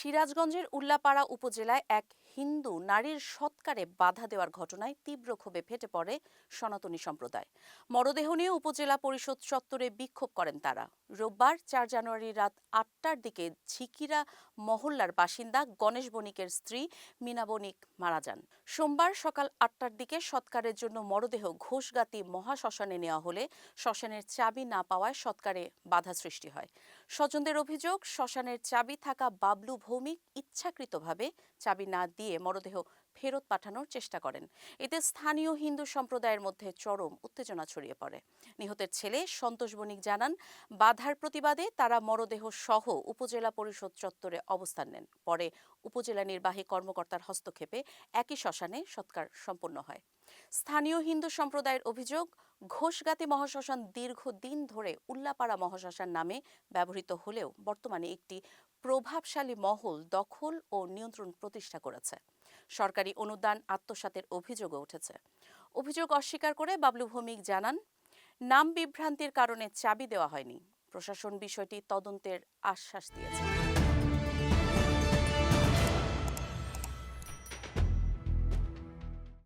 সিরাজগঞ্জের উল্লাপাড়া উপজেলায় এক হিন্দু নারীর সৎকারে বাধা দেওয়ার ঘটনায় তীব্র ক্ষোভে ফেটে পড়ে সনাতনী সম্প্রদায়। মরদেহ নিয়ে উপজেলা পরিষদ চত্বরে বিক্ষোভ করেন তারা। রোববার ৪ জানুয়ারি রাত ৮টার দিকে ঝিকিরা মহল্লার বাসিন্দা গণেশ বণিকের স্ত্রী মিনা বণিক মারা যান। সোমবার সকাল ৮টার দিকে সৎকারের জন্য মরদেহ ঘোষগাতি মহাশ্মশানে নেওয়া হলে শ্মশানের চাবি না পাওয়ায় সৎকারে বাধা সৃষ্টি হয়। স্বজনদের অভিযোগ, শ্মশানের চাবি থাকা বাবলু ভৌমিক ইচ্ছাকৃতভাবে চাবি না দিয়ে মরদেহ ফেরত পাঠানোর চেষ্টা করেন। এতে স্থানীয় হিন্দু সম্প্রদায়ের মধ্যে চরম উত্তেজনা ছড়িয়ে পড়ে। নিহতের ছেলে সন্তোষ বণিক জানান, বাধার প্রতিবাদে তারা মরদেহ সহ উপজেলা পরিষদ চত্বরে অবস্থান নেন। পরে উপজেলা নির্বাহী কর্মকর্তার হস্তক্ষেপে একই শ্মশানে সৎকার সম্পন্ন হয়। স্থানীয় হিন্দু সম্প্রদায়ের অভিযোগ, ঘোষগাতি মহাশ্মশান দীর্ঘদিন ধরে উল্লাপাড়া মহাশ্মশান নামে ব্যবহৃত হলেও বর্তমানে একটি প্রভাবশালী মহল দখল ও নিয়ন্ত্রণ প্রতিষ্ঠা করেছে। সরকারি অনুদান আত্মসাতের অভিযোগও উঠেছে। অভিযোগ অস্বীকার করে বাবলু ভৌমিক জানান, নাম বিভ্রান্তির কারণে চাবি দেওয়া হয়নি। প্রশাসন বিষয়টি তদন্তের আশ্বাস দিয়েছে।